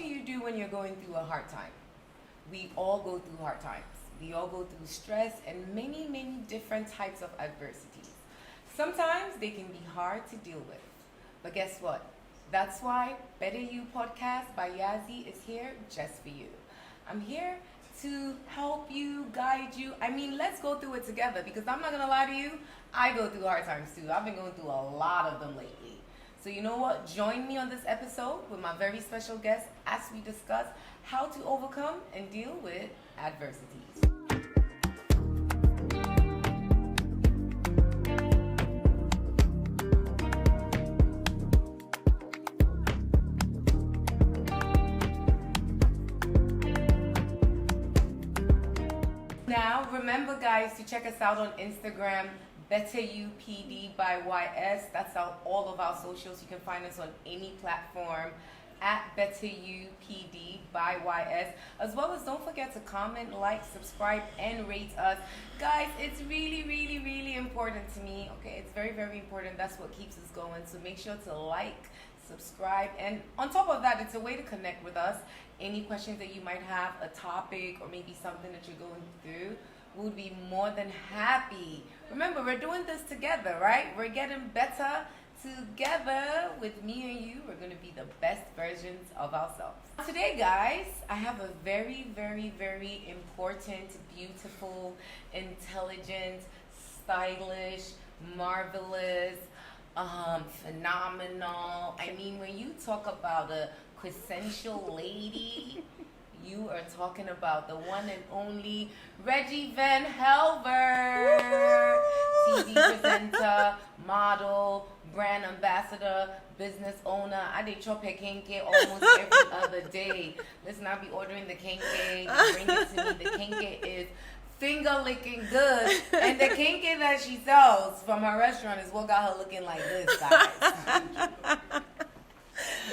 do you do when you're going through a hard time? We all go through hard times. We all go through stress and many, many different types of adversities. Sometimes they can be hard to deal with. But guess what? That's why Better You Podcast by Yazzi is here just for you. I'm here to help you, guide you. I mean, let's go through it together, because I'm not going to lie to you, I go through hard times too. I've been going through a lot of them lately. So you know what? Join me on this episode with my very special guest as we discuss how to overcome and deal with adversities. Now, remember guys to check us out on Instagram, Better You PD by YS. That's all of our socials. You can find us on any platform at Better You PD by YS. As well as don't forget to comment, like, subscribe, and rate us. Guys, it's really, really, really important to me. Okay, it's very, very important. That's what keeps us going. So make sure to like, subscribe, and on top of that, it's a way to connect with us. Any questions that you might have, a topic, or maybe something that you're going through, we'll be more than happy. Remember, we're doing this together, right? We're getting better together. With me and you, we're going to be the best versions of ourselves. Today, guys, I have a very, very, very important, beautiful, intelligent, stylish, marvelous, phenomenal. I mean, when you talk about a quintessential lady, you are talking about the one and only Reggie Van Helvert, TV presenter, model, brand ambassador, business owner. I did chop a kenke almost every other day. Listen, I'll be ordering the kenke, bring it to me. The kenke is finger licking good, and the kenke that she sells from her restaurant is what got her looking like this, guys.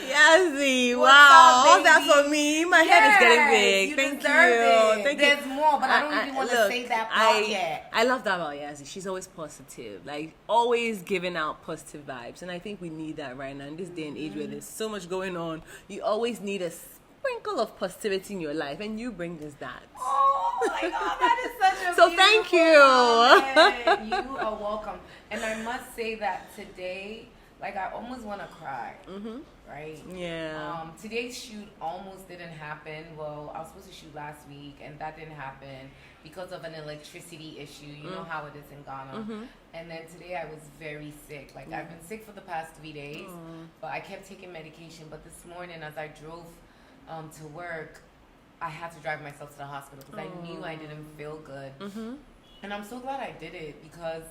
Yazzi, What's wow, up, all that baby? for me. My head is getting big. You Thank deserve you. it. Thank There's you. more, but I don't even want to say that part yet. I love that about Yazzi. She's always positive, like always giving out positive vibes, and I think we need that right now in this day and age where there's so much going on. You always need a sprinkle of positivity in your life, and you bring us that. Oh my God, that is such a So thank you. You are welcome. And I must say that today, like, I almost want to cry. Mm-hmm. Right? Yeah. Today's shoot almost didn't happen. Well, I was supposed to shoot last week, and that didn't happen because of an electricity issue. You know how it is in Ghana. Mm-hmm. And then today I was very sick. Like, I've been sick for the past 3 days, but I kept taking medication. But this morning, as I drove to work, I had to drive myself to the hospital because I knew I didn't feel good. Mm-hmm. And I'm so glad I did it because,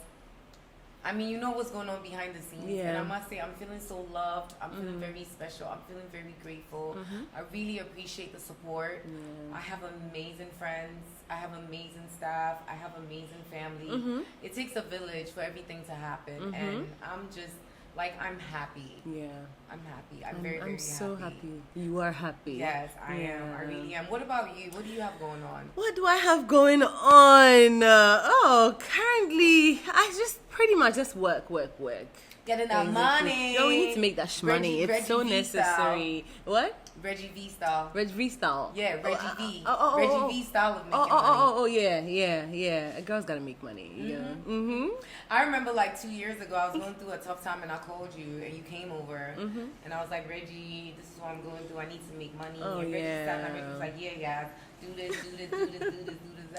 I mean, you know what's going on behind the scenes. Yeah. And I must say, I'm feeling so loved. I'm feeling very special. I'm feeling very grateful. I really appreciate the support. I have amazing friends. I have amazing staff. I have amazing family. It takes a village for everything to happen. And I'm just, like, I'm happy. Yeah. I'm happy. I'm very, very happy. I'm so happy. You are happy. Yes, I am. I really am. What about you? What do you have going on? What do I have going on? Currently, I just pretty much just work. Getting that money. No, we need to make that money. It's so necessary. What? Reggie V style. Reggie V style. Yeah, Reggie V. Reggie V style of making money. Yeah. A girl's gotta make money. Yeah. I remember like 2 years ago, I was going through a tough time, and I called you, and you came over, and I was like, Reggie, this is what I'm going through. I need to make money. And Reggie sat and Reggie was like, yeah, do this.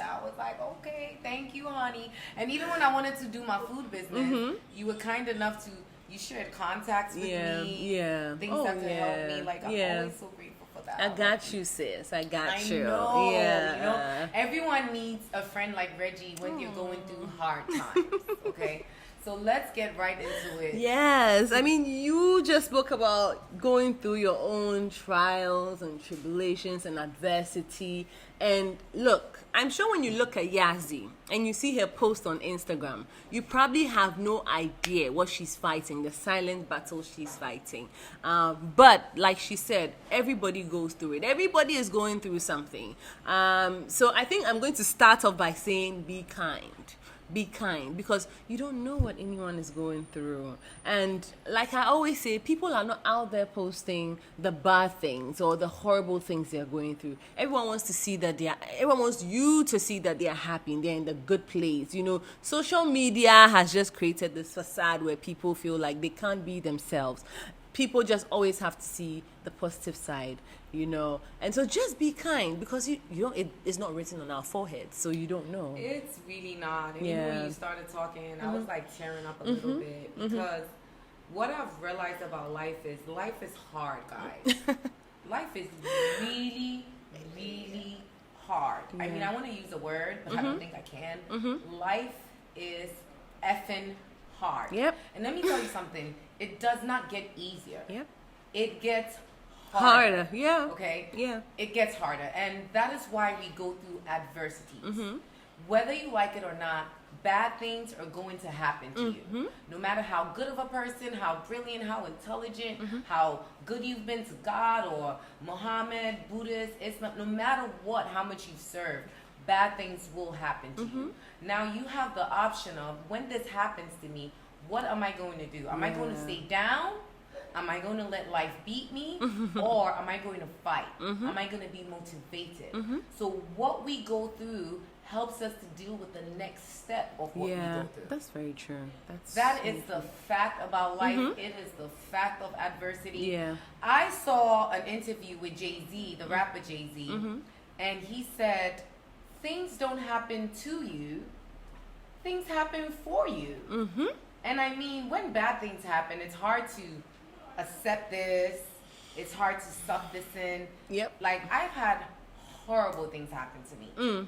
I was like, okay, thank you, honey. And even when I wanted to do my food business, you were kind enough to. You shared contacts with me. Yeah. Things that could help me. Like, I'm always so grateful for that. I got you, sis. I got you. Know. Yeah. You know, everyone needs a friend like Reggie when you're going through hard times. Okay. So let's get right into it. Yes. I mean, you just spoke about going through your own trials and tribulations and adversity. And look, I'm sure when you look at Yazzi and you see her post on Instagram, you probably have no idea what she's fighting, the silent battle she's fighting. But like she said, everybody goes through it. Everybody is going through something. So I think I'm going to start off by saying be kind. be kind, because you don't know what anyone is going through. And like I always say, people are not out there posting the bad things or the horrible things they're going through. Everyone wants you to see that they're happy and they're in the good place. You know, social media has just created this facade where people feel like they can't be themselves. People just always have to see the positive side, you know. And so just be kind, because you don't, it's not written on our foreheads, so you don't know. It's really not. And even when you started talking, I was like tearing up a little bit, because what I've realized about life is hard, guys. Life is really, really hard. I mean, I want to use a word, but I don't think I can. Life is effing hard. Yep. And let me tell you something. It does not get easier. Yep. It gets harder. Yeah. Okay? Yeah. It gets harder. And that is why we go through adversities. Whether you like it or not, bad things are going to happen to you. No matter how good of a person, how brilliant, how intelligent, how good you've been to God or Muhammad, Buddhist, Islam, no matter what, how much you've served, bad things will happen to you. Now you have the option of, when this happens to me, what am I going to do? Am I going to stay down? Am I going to let life beat me? Or am I going to fight? Am I going to be motivated? So what we go through helps us to deal with the next step of what we go through. That's very true. That is the fact about life. It is the fact of adversity. Yeah. I saw an interview with Jay-Z, the rapper Jay-Z, and he said, things don't happen to you, things happen for you. And I mean, when bad things happen, it's hard to accept this. It's hard to suck this in. Yep. Like, I've had horrible things happen to me.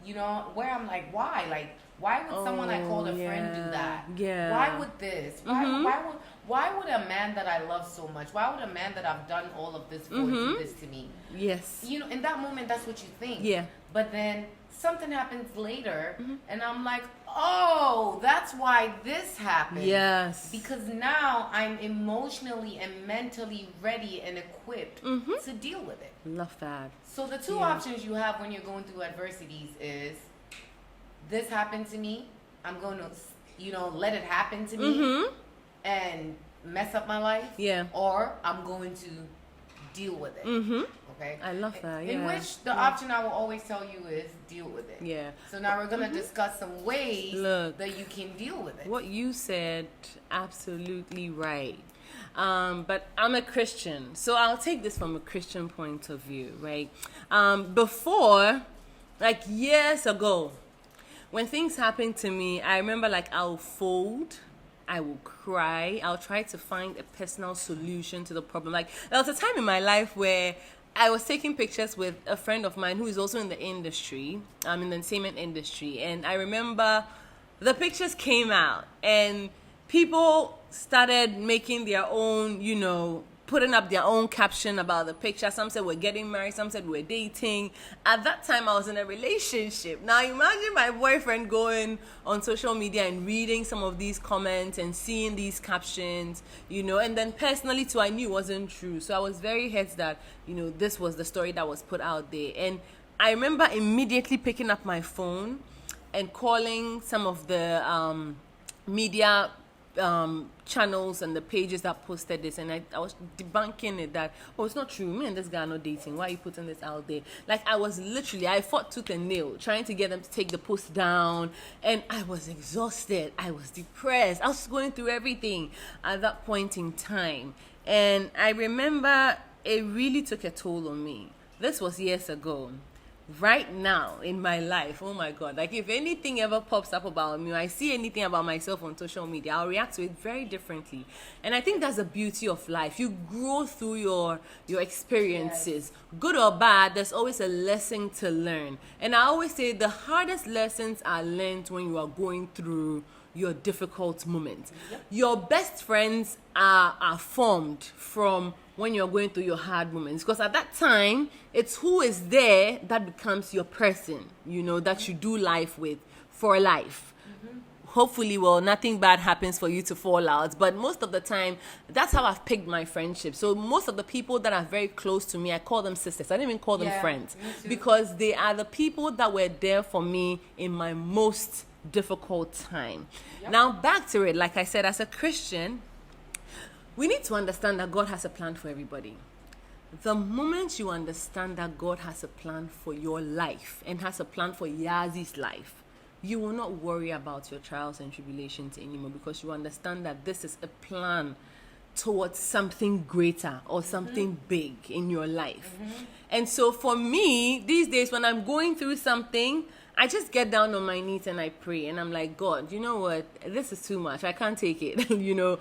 You know, where I'm like, why? Like, why would someone I called a friend do that? Yeah. Why would this? Why would a man that I love so much, why would a man that I've done all of this for do this to me? Yes. You know, in that moment, that's what you think. Yeah. But then something happens later, and I'm like, oh, that's why this happened. Yes. Because now I'm emotionally and mentally ready and equipped to deal with it. Love that. So the two options you have when you're going through adversities is, this happened to me, I'm going to, you know, let it happen to me and mess up my life. Yeah. Or I'm going to deal with it. Okay. I love that. In which the option I will always tell you is deal with it. Yeah. So now we're gonna discuss some ways that you can deal with it. What you said, absolutely right. But I'm a Christian, so I'll take this from a Christian point of view, right? Before, like years ago, when things happened to me, I remember like I'll fold, I will cry, I'll try to find a personal solution to the problem. Like, there was a time in my life where I was taking pictures with a friend of mine who is also in the industry, in the entertainment industry, and I remember the pictures came out and people started making their own, you know, putting up their own caption about the picture. Some said we're getting married, some said we're dating. At that time, I was in a relationship. Now, imagine my boyfriend going on social media and reading some of these comments and seeing these captions, you know, and then personally too, I knew it wasn't true. So I was very hurt that, you know, this was the story that was put out there. And I remember immediately picking up my phone and calling some of the media channels and the pages that posted this, and I was debunking it that, oh, it's not true, me and this guy are not dating, why are you putting this out there? Like, I fought tooth and nail trying to get them to take the post down, and I was exhausted, I was depressed, I was going through everything at that point in time. And I remember it really took a toll on me. This was years ago. Right now in my life, oh my God, like if anything ever pops up about me, or I see anything about myself on social media, I'll react to it very differently. And I think that's the beauty of life. You grow through your experiences. Good or bad, there's always a lesson to learn. And I always say the hardest lessons are learned when you are going through your difficult moments. Your best friends are formed from when you're going through your hard moments, because at that time it's who is there that becomes your person, you know, that you do life with for life. Hopefully, well, nothing bad happens for you to fall out, but most of the time that's how I've picked my friendship. So most of the people that are very close to me, I call them sisters. I don't even call them friends, because they are the people that were there for me in my most difficult time. Yep. Now, back to it. Like I said, as a Christian, we need to understand that God has a plan for everybody. The moment you understand that God has a plan for your life and has a plan for Yazzi's life, you will not worry about your trials and tribulations anymore, because you understand that this is a plan towards something greater or something big in your life. And so for me, these days when I'm going through something, I just get down on my knees and I pray, and I'm like, God, you know what? This is too much. I can't take it. You know,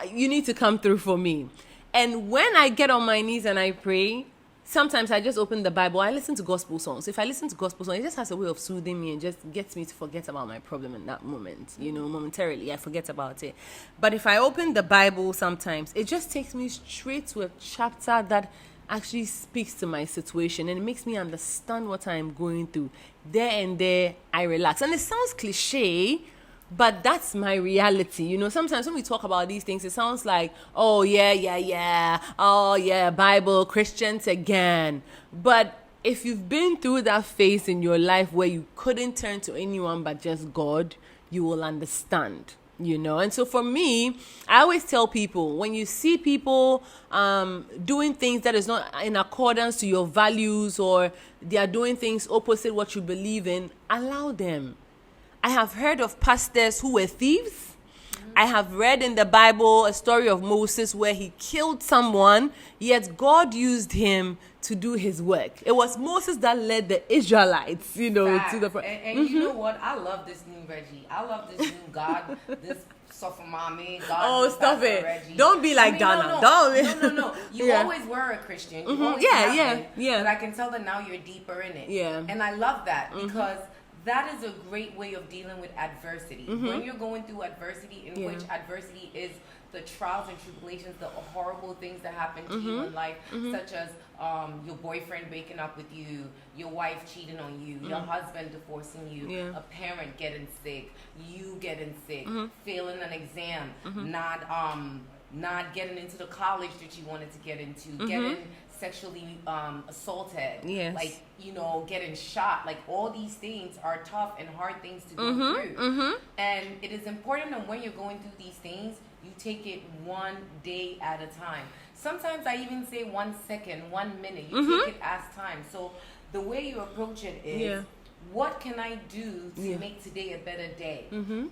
you need to come through for me. And when I get on my knees and I pray, sometimes I just open the Bible. I listen to gospel songs. If I listen to gospel songs, it just has a way of soothing me and just gets me to forget about my problem in that moment. You know, momentarily, I forget about it. But if I open the Bible sometimes, it just takes me straight to a chapter that actually speaks to my situation, and it makes me understand what I'm going through. There and there, I relax. And it sounds cliche, but that's my reality. You know, sometimes when we talk about these things, it sounds like, oh, yeah. Oh, yeah, Bible, Christians again. But if you've been through that phase in your life where you couldn't turn to anyone but just God, you will understand, you know. And so for me, I always tell people, when you see people doing things that is not in accordance to your values, or they are doing things opposite what you believe in, allow them. I have heard of pastors who were thieves. I have read in the Bible a story of Moses where he killed someone, yet God used him to do his work. It was Moses that led the Israelites, you know, to the... And you know what? I love this new Reggie. I love this new God, this Sofa Mommy, God. Oh, stop it. Reggie. Don't be like Donna. No. You always were a Christian. You always have been. But I can tell that now you're deeper in it. Yeah. And I love that because that is a great way of dealing with adversity. When you're going through adversity, in which adversity is the trials and tribulations, the horrible things that happen to you in life, such as your boyfriend breaking up with you, your wife cheating on you, your husband divorcing you, a parent getting sick, you getting sick, failing an exam, not getting into the college that you wanted to get into, getting sexually assaulted, like, you know, getting shot. Like, all these things are tough and hard things to go through. And it is important that when you're going through these things, you take it one day at a time. Sometimes I even say 1 second, 1 minute. You take it as time. So the way you approach it is, what can I do to make today a better day?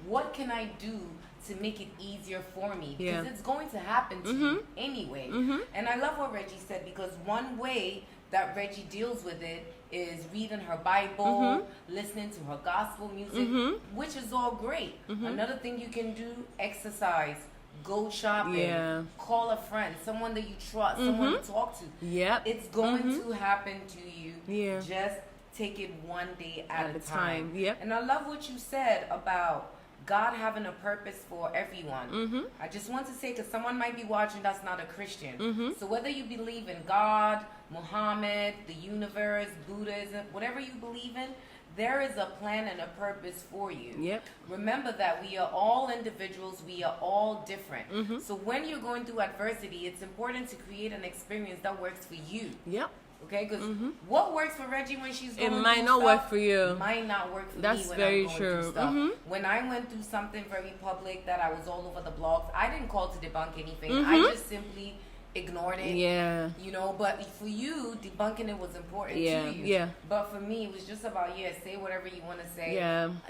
What can I do to make it easier for me? Because it's going to happen to you anyway. And I love what Reggie said, because one way that Reggie deals with it is reading her Bible, listening to her gospel music, which is all great. Another thing you can do, exercise, go shopping, call a friend, someone that you trust, someone to talk to. It's going to happen to you. Just take it one day at a time. And I love what you said about God having a purpose for everyone. I just want to say, because someone might be watching that's not a Christian. So whether you believe in God, Muhammad, the universe, Buddhism, whatever you believe in, there is a plan and a purpose for you. Remember that we are all individuals. We are all different. So when you're going through adversity, it's important to create an experience that works for you. Okay, because what works for Reggie when she's going through stuff, might not work for you. Might not work for That's me when very I'm going true. through stuff. When I went through something very public that I was all over the blogs, I didn't call to debunk anything. I just simply ignored it. You know, but for you, debunking it was important to you. But for me, it was just about, say whatever you want to say.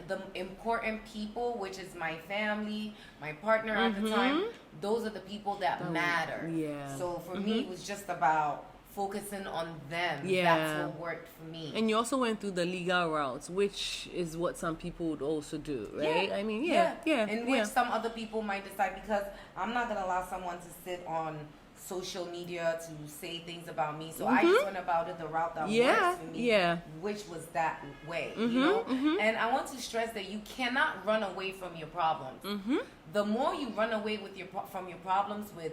The important people, which is my family, my partner at the time, those are the people that matter. So for me, it was just about focusing on them. That's what worked for me. And you also went through the legal routes, which is what some people would also do, right? I mean, and which some other people might decide, because I'm not gonna allow someone to sit on social media to say things about me. So I just went about it the route that works for me, which was that way, you know? And I want to stress that you cannot run away from your problems. The more you run away from your problems with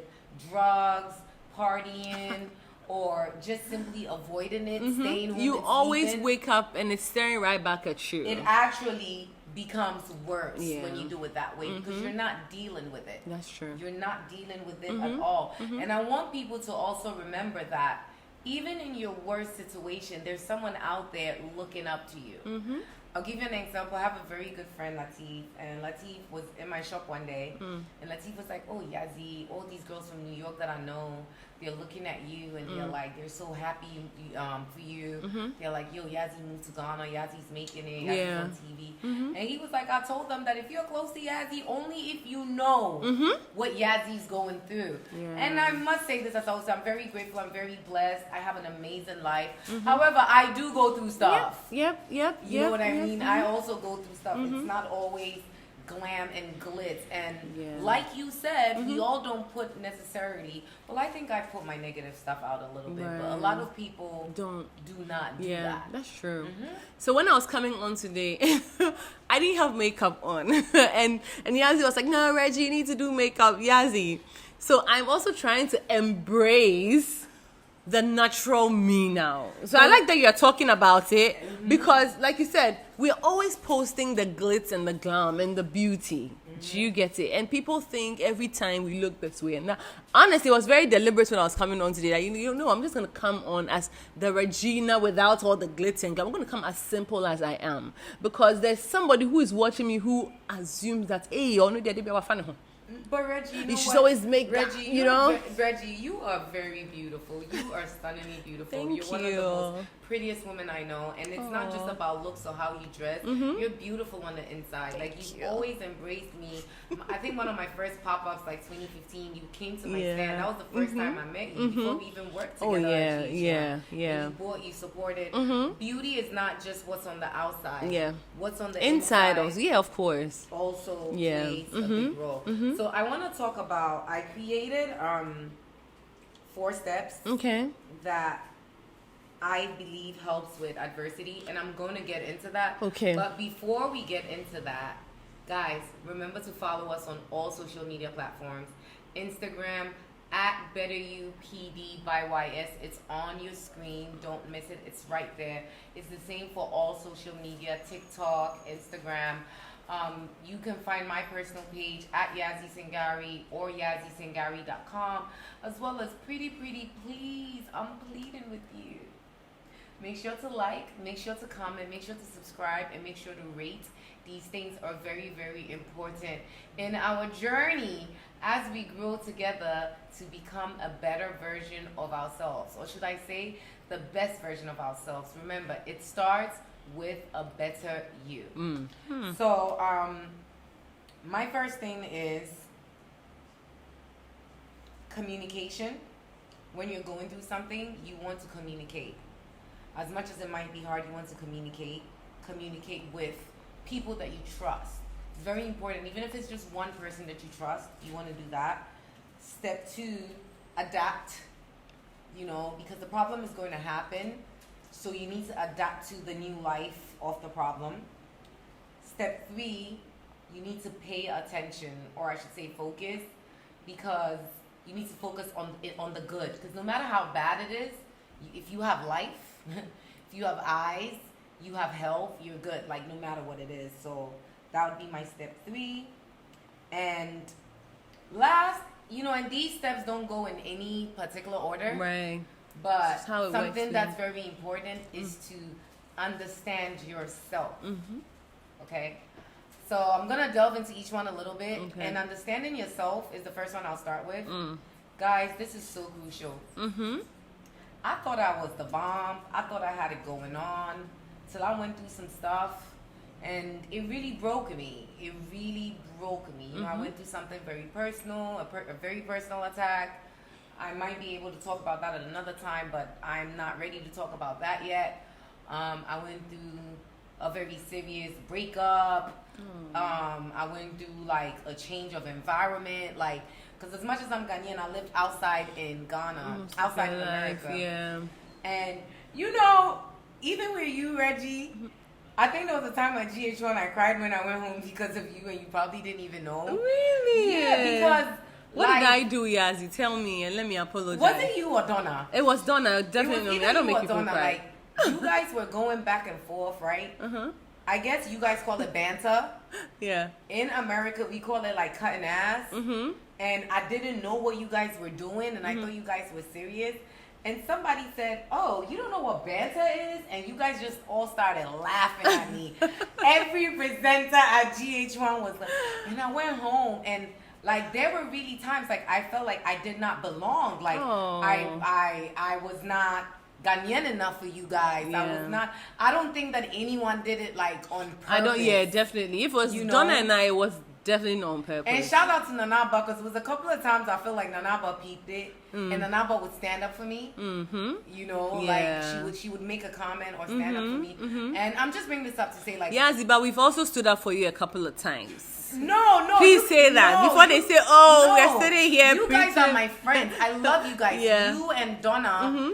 drugs, partying, or just simply avoiding it, staying home, you always wake up and it's staring right back at you. It actually becomes worse when you do it that way, because you're not dealing with it. That's true. You're not dealing with it at all. And I want people to also remember that even in your worst situation, there's someone out there looking up to you. I'll give you an example. I have a very good friend, Latif, and Latif was in my shop one day, and Latif was like, "Oh, Yazzi, all these girls from New York that I know, they're looking at you, and they're like, they're so happy for you. They're like, yo, Yazzi moved to Ghana, Yazzi's making it, Yazzi's on TV." And he was like, I told them that if you're close to Yazzi, only if you know what Yazzi's going through. And I must say this as also, I'm very grateful, I'm very blessed, I have an amazing life. However, I do go through stuff. You know what I mean? I also go through stuff. It's not always glam and glitz, and like you said, we all don't put necessarily, well, I think I put my negative stuff out a little bit, but a lot of people do not do that. That's true. So when I was coming on today, I didn't have makeup on, and Yazzi was like, "No, Reggie, you need to do makeup, Yazzi." So I'm also trying to embrace the natural me now. So I like that you're talking about it, because like you said, we're always posting the glitz and the glam and the beauty. Do you get it? And people think every time we look this way. And now, honestly, it was very deliberate when I was coming on today. Like, you know, I'm just going to come on as the Regina without all the glitz and glam. I'm going to come as simple as I am. Because there's somebody who is watching me who assumes that, hey, you know, they're fan. But Reggie, you should always make Reggie, that, you know? Reggie, you are very beautiful. You are stunningly beautiful. Thank You're one of the most prettiest women I know. And it's not just about looks or how you dress. You're beautiful on the inside. Thank you always embraced me. I think one of my first pop-ups, like 2015, you came to my stand. That was the first time I met you before we even worked together. And you bought, you supported. Beauty is not just what's on the outside. What's on the inside also. Yeah, of course. Also plays a big role. So I want to talk about, I created 4 steps that I believe helps with adversity, and I'm going to get into that. But before we get into that, guys, remember to follow us on all social media platforms. Instagram at BetterYouPD by YS. It's on your screen. Don't miss it. It's right there. It's the same for all social media, TikTok, Instagram. You can find my personal page at Yazzi Sangari or Yazzisangari.com, as well as pretty please, I'm pleading with you. Make sure to like, make sure to comment, make sure to subscribe, and make sure to rate. These things are very, very important in our journey as we grow together to become a better version of ourselves. Or should I say, the best version of ourselves. Remember, it starts with a better you. So, my first thing is communication. When you're going through something, you want to communicate. As much as it might be hard, you want to communicate with people that you trust. It's very important. Even if it's just one person that you trust, you want to do that. Step 2, adapt. You know, because the problem is going to happen. So you need to adapt to the new life of the problem. Step 3, you need to pay attention, or I should say focus, because you need to focus on the good. Because no matter how bad it is, if you have life, if you have eyes, you have health, you're good, like no matter what it is. So that would be my step 3. And last, you know, and these steps don't go in any particular order. Right. But something that's very important is to understand yourself. Okay? So I'm going to delve into each one a little bit. And understanding yourself is the first one I'll start with. Guys, this is so crucial. I thought I was the bomb. I thought I had it going on. Till I went through some stuff. And it really broke me. It really broke me. You know, I went through something very personal, a very personal attack. I might be able to talk about that at another time, but I'm not ready to talk about that yet. I went through a very serious breakup. I went through like a change of environment, like, because as much as I'm Ghanaian, I lived outside in Ghana, outside of America. And you know, even with you, Reggie, I think there was a time at GH1 I cried when I went home because of you, and you probably didn't even know. Really? Yeah, because what did I do, Yazzi? Tell me and let me apologize. Was it you or Donna? It was Donna. Definitely. I don't make people cry. Like, you guys were going back and forth, right? I guess you guys call it Banta. In America, we call it like cutting ass. And I didn't know what you guys were doing, and I thought you guys were serious. and somebody said, "Oh, you don't know what Banta is?" And you guys just all started laughing at me. Every presenter at GH1 was like, and I went home and like there were really times like I felt like I did not belong. Like I was not Ghanaian enough for you guys. Yeah. I don't think that anyone did it like on purpose. I don't. Yeah, definitely. If it was Donna and I, it was definitely not on purpose. And shout out to Nanaba, because it was a couple of times I feel like Nanaba peeped it, and Nanaba would stand up for me. Mm-hmm. You know, like she would make a comment or stand up for me. Mm-hmm. And I'm just bringing this up to say like, Yazzi, but we've also stood up for you a couple of times. No. Please say that before they say, "Oh, we're sitting here." You guys are my friends. I love you guys. Yeah. You and Donna.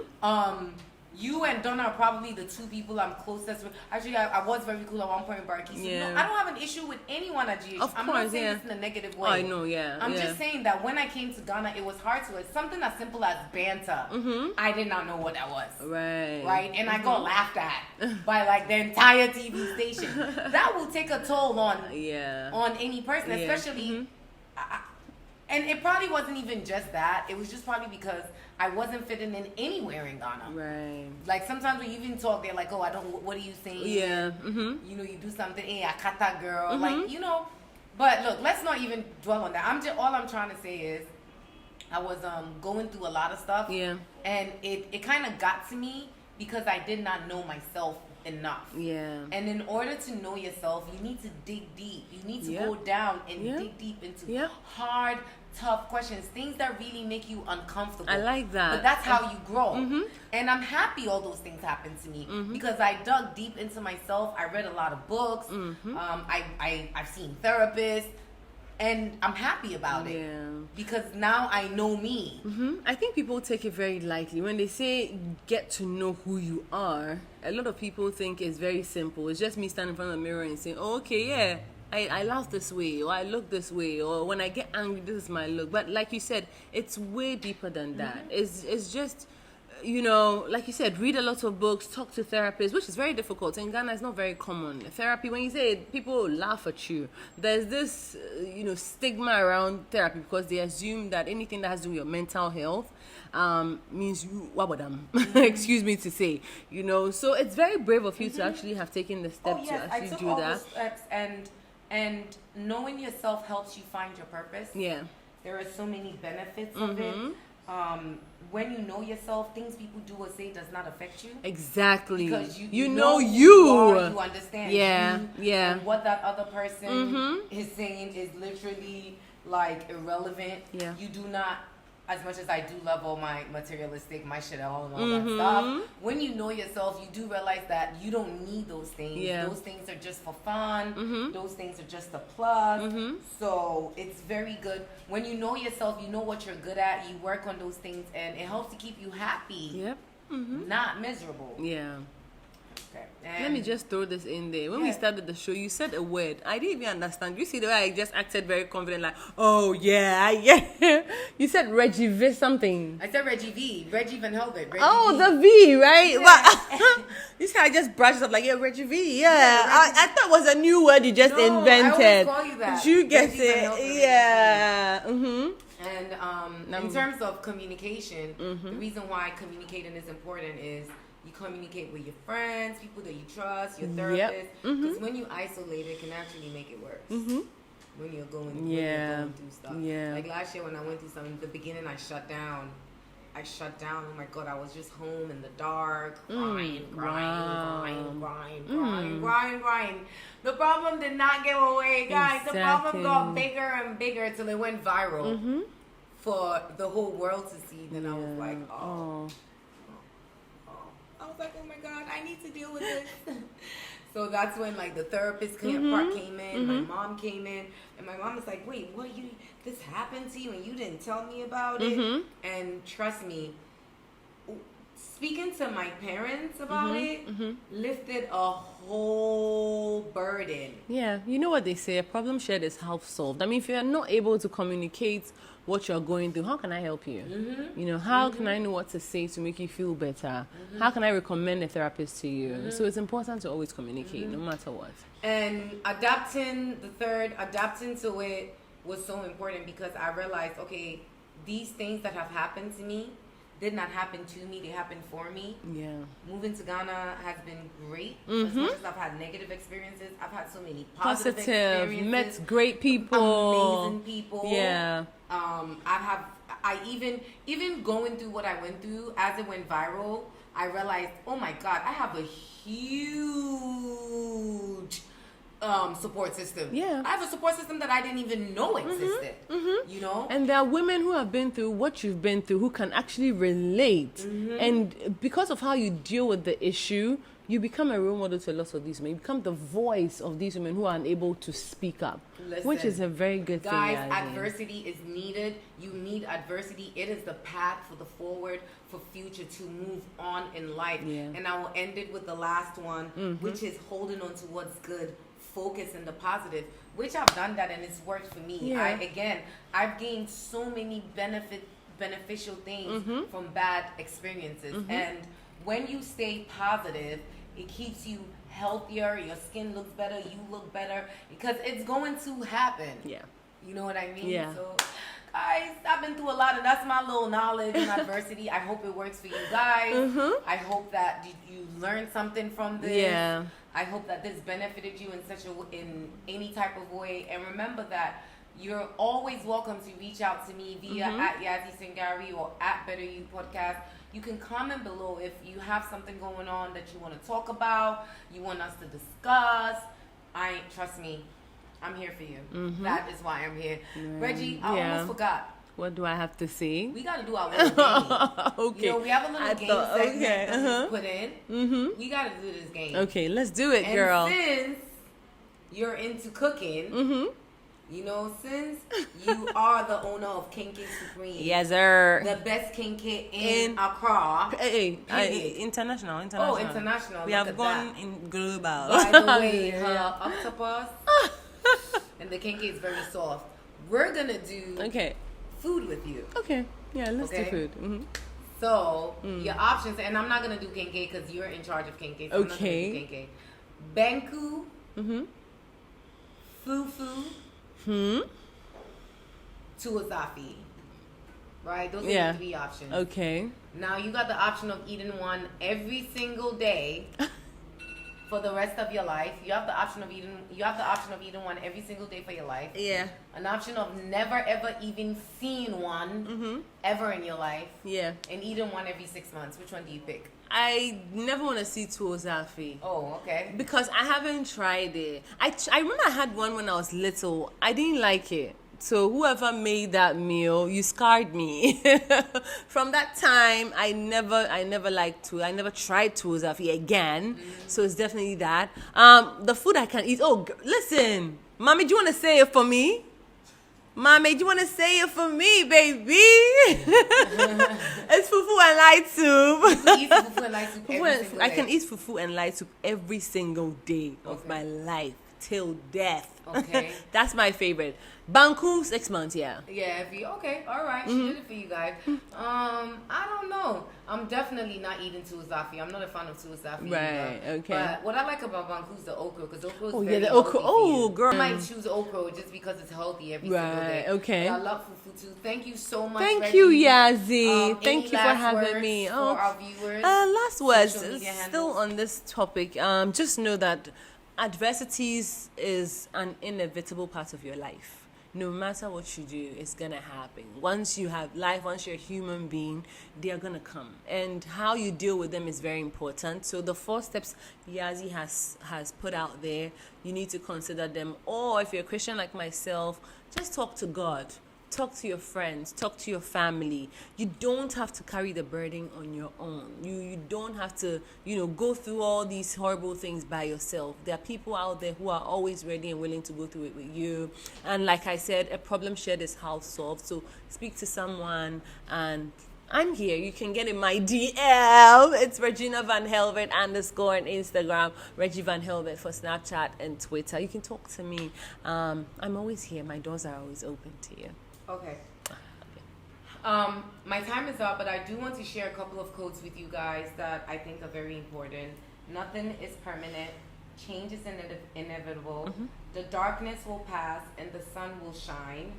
You and Donna are probably the two people I'm closest with. Actually, I was very cool at one point with Barkey. Yeah. No, I don't have an issue with anyone at GH. Of I'm course, not saying this in a negative way. I know, yeah. I'm just saying that when I came to Ghana, it was hard to. It's something as simple as Banta. I did not know what that was. Right. And I got laughed at by like the entire TV station. That will take a toll on any person, especially. And it probably wasn't even just that. It was just probably because I wasn't fitting in anywhere in Ghana. Right. Like sometimes when you even talk, they're like, "Oh, I don't. What are you saying?" Yeah. You know, you do something. Hey, Akata girl. Like But look, let's not even dwell on that. All I'm trying to say is, I was going through a lot of stuff. Yeah. And it kind of got to me because I did not know myself enough. Yeah. And in order to know yourself, you need to dig deep. You need to go down and dig deep into hard, tough questions, things that really make you uncomfortable. I like that. But that's how you grow. And I'm happy all those things happened to me because I dug deep into myself. I read a lot of books. I've seen therapists. And I'm happy about it because now I know me. I think people take it very lightly. When they say get to know who you are, a lot of people think it's very simple. It's just me standing in front of the mirror and saying, "Oh, okay, yeah, I laugh this way, or I look this way, or when I get angry, this is my look." But like you said, it's way deeper than that. It's just, like you said, read a lot of books, talk to therapists, which is very difficult. In Ghana, it's not very common. Therapy, when you say it, people laugh at you. There's this, stigma around therapy because they assume that anything that has to do with your mental health means you wabadam. Excuse me to say, So it's very brave of you to actually have taken the step to actually do that. The steps and knowing yourself helps you find your purpose. Yeah. There are so many benefits of it. When you know yourself, things people do or say does not affect you. Exactly. Because you know you understand and what that other person is saying is literally like irrelevant. Yeah. You do not, as much as I do love all my materialistic, my shit, all that stuff, when you know yourself, you do realize that you don't need those things. Yeah. Those things are just for fun. Those things are just a plus. So it's very good. When you know yourself, you know what you're good at, you work on those things, and it helps to keep you happy. Yep. Not miserable. Yeah. Okay. Let me just throw this in there. When we started the show, you said a word. I didn't even understand. You see the way I just acted very confident, like, "Oh, yeah." You said Reggie V something. I said Reggie V. Reggie Van Helvert. The V, right? Yeah. But you see, I just brushed up like, Reggie V. Yeah. I thought it was a new word you just invented. I always call you that. You get it. Yeah. And in terms of communication, the reason why communicating is important is you communicate with your friends, people that you trust, your therapist. Because when you isolate, it can actually make it worse. When you're going through stuff. Yeah. Like last year when I went through something, in the beginning I shut down. Oh my God, I was just home in the dark, grind. The problem did not go away, guys. Exactly. The problem got bigger and bigger till it went viral for the whole world to see. Then I was like, I was like, oh my God, I need to deal with this. So that's when like the therapist part came in, my mom came in, and my mom was like, wait, this happened to you and you didn't tell me about it? And trust me, speaking to my parents about it lifted a whole burden. Yeah, you know what they say, a problem shared is half solved. I mean, if you're not able to communicate what you're going through, how can I help you? How can I know what to say to make you feel better? How can I recommend a therapist to you? So it's important to always communicate, no matter what. And adapting to it was so important because I realized, okay, these things that have happened to me, did not happen to me, they happened for me. Yeah. Moving to Ghana has been great. As much as I've had negative experiences, I've had so many positive experiences. Met great people. Amazing people. Yeah. I even going through what I went through, as it went viral, I realized, oh my God, I have a huge support system. Yeah. I have a support system that I didn't even know existed. You know? And there are women who have been through what you've been through who can actually relate. And because of how you deal with the issue, you become a role model to a lot of these women. You become the voice of these women who are unable to speak up. Listen, which is a very good thing. Guys, adversity is needed. You need adversity. It is the path for the forward, for future, to move on in life. Yeah. And I will end it with the last one, which is holding on to what's good, focus on the positive, which I've done that and it's worked for me. Yeah. I've gained so many beneficial things from bad experiences. And when you stay positive, it keeps you healthier, your skin looks better, you look better, because it's going to happen. Yeah. You know what I mean? Yeah. So, guys, I've been through a lot, and that's my little knowledge in adversity. I hope it works for you guys. I hope that you learned something from this. Yeah. I hope that this benefited you in any type of way. And remember that you're always welcome to reach out to me via at Yazzi Sangari or at Better You Podcast. You can comment below if you have something going on that you want to talk about, you want us to discuss. Trust me, I'm here for you. That is why I'm here. Reggie, I almost forgot. What do I have to say? We got to do our little game. Okay. You know, we have a little game segment that we put in. We got to do this game. Okay, let's do it, and girl. Since you're into cooking, you know, since you are the owner of Kinky Supreme. Yes, sir. The best kinky in Accra. Hey, international. Oh, international. We have gone in global. By the way, her octopus and the kinky is very soft. We're going to do food with you. Okay. Yeah, let's do food. So, your options, and I'm not going to do kinky because you're in charge of kinky. So okay. I'm not gonna do kinky. Banku. Fufu. Tuazafi. Right? Those are the 3 options. Okay. Now you got the option of eating one every single day for the rest of your life. You have the option of eating one every single day for your life. Yeah. An option of never ever even seeing one ever in your life. Yeah. And eating one every 6 months. Which one do you pick? I never want to see Tuozafi. Oh, okay. Because I haven't tried it. I remember I had one when I was little. I didn't like it. So whoever made that meal, you scarred me. From that time, I never tried Tuozafi again. So it's definitely that. The food I can eat. Oh, listen, mommy, do you want to say it for me? Mommy, do you want to say it for me, baby? It's fufu and light soup. You eat fufu and light soup every single day. I can eat fufu and light soup every single day of my life till death. Okay. That's my favorite. Banku, 6 months, yeah. Yeah, all right, she did it for you guys. I don't know. I'm definitely not eating Tuazafi. I'm not a fan of Tuazafi. Right, okay. But what I like about Banku is the okra, because okra is the very okra. healthy Oh, for you. girl. I might choose okra just because it's healthy every single day. Okay. But I love fufu too. Thank you so much, Thank Reggie. you, Yazzi. Thank Any you for last having words me. for our viewers? Last words. Social media Still handles? on this topic. Just know that adversities is an inevitable part of your life. No matter what you do, it's gonna happen. Once you have life, once you're a human being, they are gonna come. And how you deal with them is very important. So the 4 steps Yazzi has put out there, you need to consider them. Or if you're a Christian like myself, just talk to God. Talk to your friends, talk to your family. You don't have to carry the burden on your own. You don't have to, go through all these horrible things by yourself. There are people out there who are always ready and willing to go through it with you. And like I said, a problem shared is half solved. So speak to someone, and I'm here. You can get in my DM. It's Regina Van Helvert _ on Instagram. Reggie Van Helvert for Snapchat and Twitter. You can talk to me. I'm always here. My doors are always open to you. Okay. My time is up, but I do want to share a couple of quotes with you guys that I think are very important. Nothing is permanent. Change is inevitable. The darkness will pass and the sun will shine.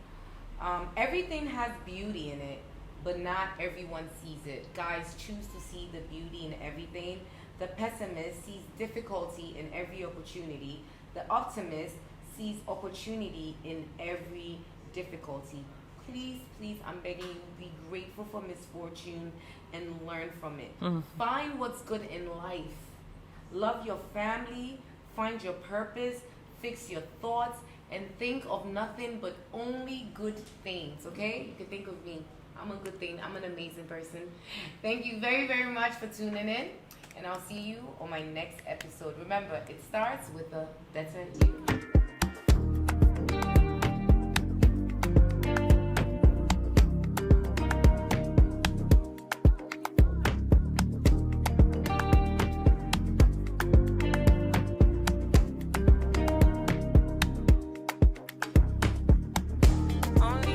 Everything has beauty in it. but not everyone sees it. Guys choose to see the beauty in everything. The pessimist sees difficulty in every opportunity. The optimist sees opportunity in every difficulty. Please, please, I'm begging you, be grateful for misfortune and learn from it. Find what's good in life. Love your family, find your purpose, fix your thoughts, and think of nothing but only good things, okay? You can think of me. I'm a good thing. I'm an amazing person. Thank you very, very much for tuning in, and I'll see you on my next episode. Remember, it starts with a better you.